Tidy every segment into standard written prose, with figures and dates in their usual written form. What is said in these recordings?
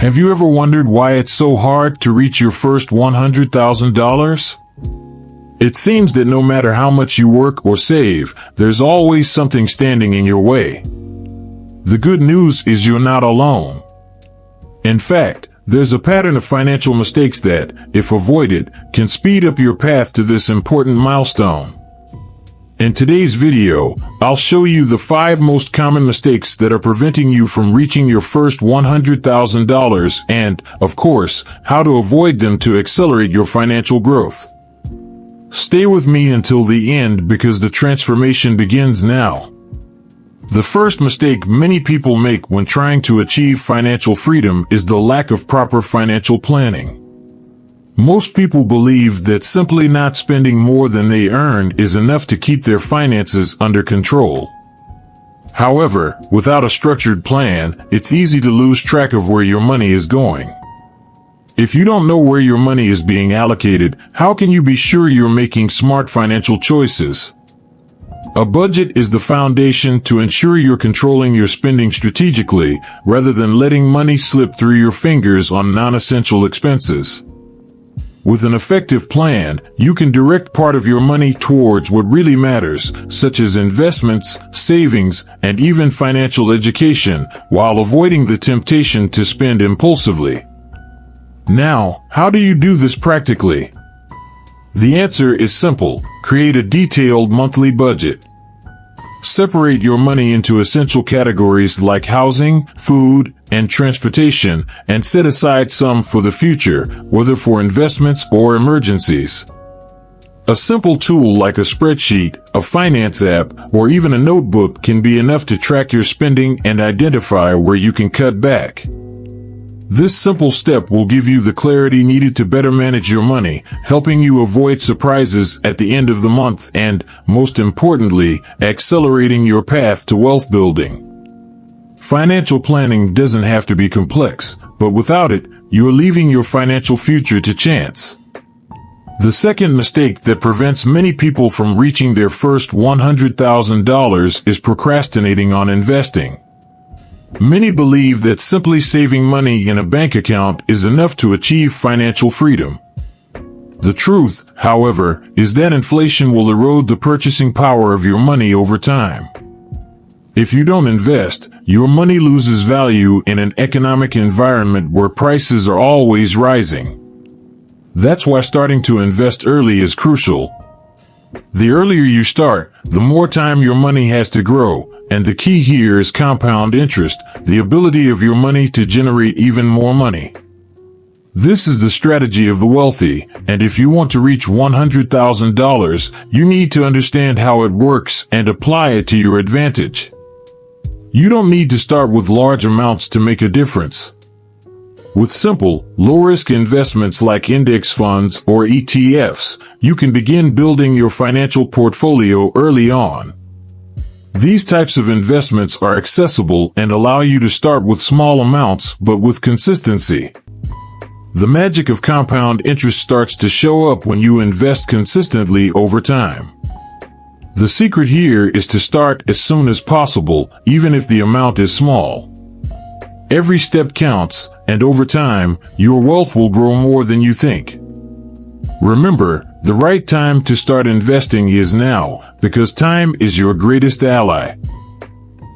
Have you ever wondered why it's so hard to reach your first $100,000? It seems that no matter how much you work or save, there's always something standing in your way. The good news is you're not alone. In fact, there's a pattern of financial mistakes that, if avoided, can speed up your path to this important milestone. In today's video, I'll show you the 5 most common mistakes that are preventing you from reaching your first $100,000 and, of course, how to avoid them to accelerate your financial growth. Stay with me until the end because the transformation begins now. The first mistake many people make when trying to achieve financial freedom is the lack of proper financial planning. Most people believe that simply not spending more than they earn is enough to keep their finances under control. However, without a structured plan, it's easy to lose track of where your money is going. If you don't know where your money is being allocated, how can you be sure you're making smart financial choices? A budget is the foundation to ensure you're controlling your spending strategically, rather than letting money slip through your fingers on non-essential expenses. With an effective plan, you can direct part of your money towards what really matters, such as investments, savings, and even financial education, while avoiding the temptation to spend impulsively. Now, how do you do this practically? The answer is simple: create a detailed monthly budget. Separate your money into essential categories like housing, food, and transportation, and set aside some for the future, whether for investments or emergencies. A simple tool like a spreadsheet, a finance app, or even a notebook can be enough to track your spending and identify where you can cut back. This simple step will give you the clarity needed to better manage your money, helping you avoid surprises at the end of the month and, most importantly, accelerating your path to wealth building. Financial planning doesn't have to be complex, but without it, you're leaving your financial future to chance. The second mistake that prevents many people from reaching their first $100,000 is procrastinating on investing. Many believe that simply saving money in a bank account is enough to achieve financial freedom. The truth, however, is that inflation will erode the purchasing power of your money over time. If you don't invest, your money loses value in an economic environment where prices are always rising. That's why starting to invest early is crucial. The earlier you start, the more time your money has to grow, and the key here is compound interest, the ability of your money to generate even more money. This is the strategy of the wealthy, and if you want to reach $100,000, you need to understand how it works and apply it to your advantage. You don't need to start with large amounts to make a difference. With simple, low-risk investments like index funds or ETFs, you can begin building your financial portfolio early on. These types of investments are accessible and allow you to start with small amounts but with consistency. The magic of compound interest starts to show up when you invest consistently over time. The secret here is to start as soon as possible, even if the amount is small. Every step counts, and over time, your wealth will grow more than you think. Remember, the right time to start investing is now, because time is your greatest ally.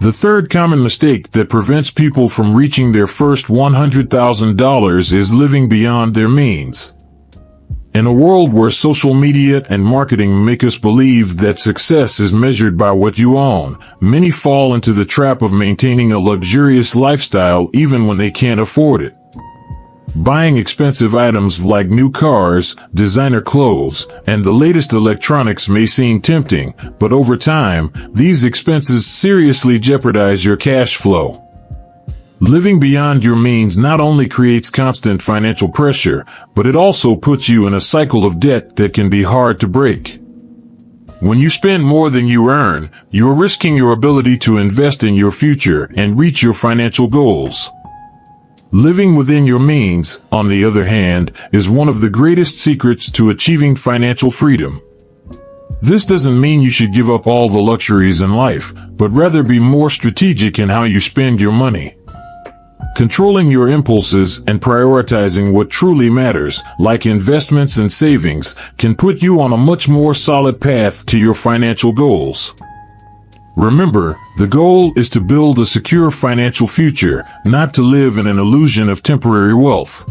The third common mistake that prevents people from reaching their first $100,000 is living beyond their means. In a world where social media and marketing make us believe that success is measured by what you own, many fall into the trap of maintaining a luxurious lifestyle even when they can't afford it. Buying expensive items like new cars, designer clothes, and the latest electronics may seem tempting, but over time, these expenses seriously jeopardize your cash flow. Living beyond your means not only creates constant financial pressure, but it also puts you in a cycle of debt that can be hard to break. When you spend more than you earn, you're risking your ability to invest in your future and reach your financial goals. Living within your means, on the other hand, is one of the greatest secrets to achieving financial freedom. This doesn't mean you should give up all the luxuries in life, but rather be more strategic in how you spend your money. Controlling your impulses and prioritizing what truly matters, like investments and savings, can put you on a much more solid path to your financial goals. Remember, the goal is to build a secure financial future, not to live in an illusion of temporary wealth.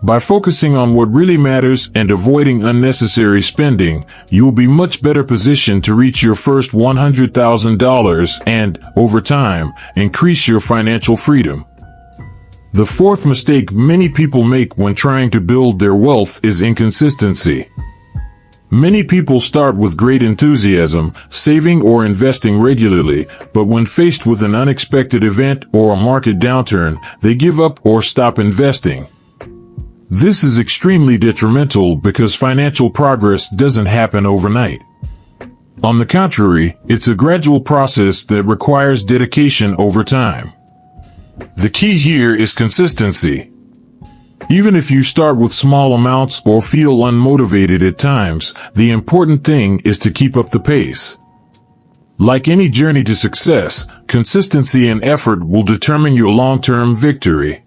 By focusing on what really matters and avoiding unnecessary spending, you will be much better positioned to reach your first $100,000 and, over time, increase your financial freedom. The fourth mistake many people make when trying to build their wealth is inconsistency. Many people start with great enthusiasm, saving or investing regularly, but when faced with an unexpected event or a market downturn, they give up or stop investing. This is extremely detrimental because financial progress doesn't happen overnight. On the contrary, it's a gradual process that requires dedication over time. The key here is consistency. Even if you start with small amounts or feel unmotivated at times, the important thing is to keep up the pace. Like any journey to success, consistency and effort will determine your long-term victory.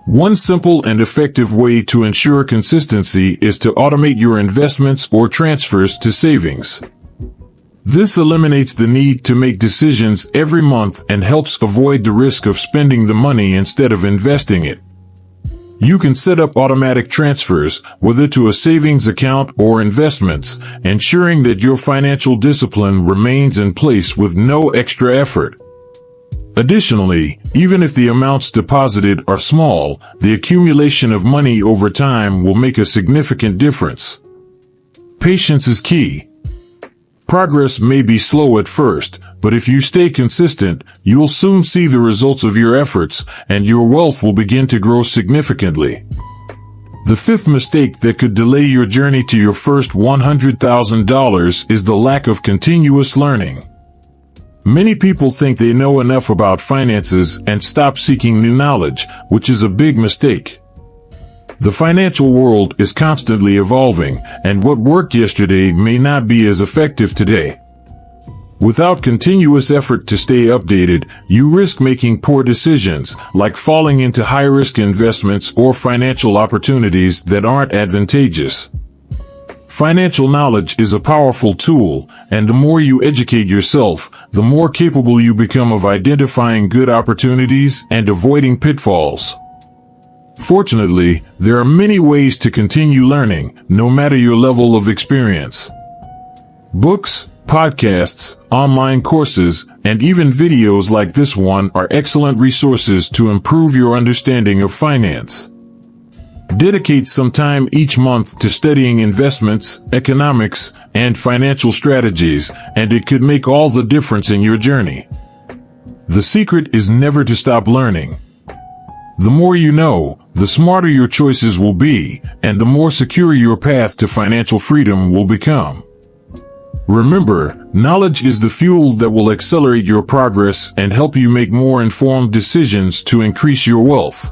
One simple and effective way to ensure consistency is to automate your investments or transfers to savings. This eliminates the need to make decisions every month and helps avoid the risk of spending the money instead of investing it. You can set up automatic transfers, whether to a savings account or investments, ensuring that your financial discipline remains in place with no extra effort. Additionally, even if the amounts deposited are small, the accumulation of money over time will make a significant difference. Patience is key. Progress may be slow at first, but if you stay consistent, you'll soon see the results of your efforts, and your wealth will begin to grow significantly. The fifth mistake that could delay your journey to your first $100,000 is the lack of continuous learning. Many people think they know enough about finances and stop seeking new knowledge, which is a big mistake. The financial world is constantly evolving, and what worked yesterday may not be as effective today. Without continuous effort to stay updated, you risk making poor decisions, like falling into high-risk investments or financial opportunities that aren't advantageous. Financial knowledge is a powerful tool, and the more you educate yourself, the more capable you become of identifying good opportunities and avoiding pitfalls. Fortunately, there are many ways to continue learning, no matter your level of experience. Books, podcasts, online courses, and even videos like this one are excellent resources to improve your understanding of finance. Dedicate some time each month to studying investments, economics, and financial strategies, and it could make all the difference in your journey. The secret is never to stop learning. The more you know, the smarter your choices will be, and the more secure your path to financial freedom will become. Remember, knowledge is the fuel that will accelerate your progress and help you make more informed decisions to increase your wealth.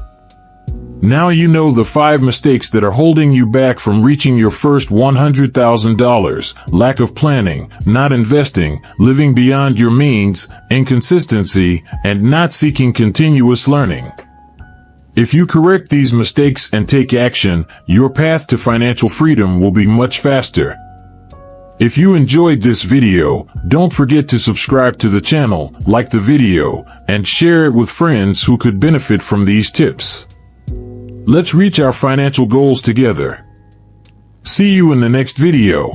Now you know the 5 mistakes that are holding you back from reaching your first $100,000: lack of planning, not investing, living beyond your means, inconsistency, and not seeking continuous learning. If you correct these mistakes and take action, your path to financial freedom will be much faster. If you enjoyed this video, don't forget to subscribe to the channel, like the video, and share it with friends who could benefit from these tips. Let's reach our financial goals together. See you in the next video.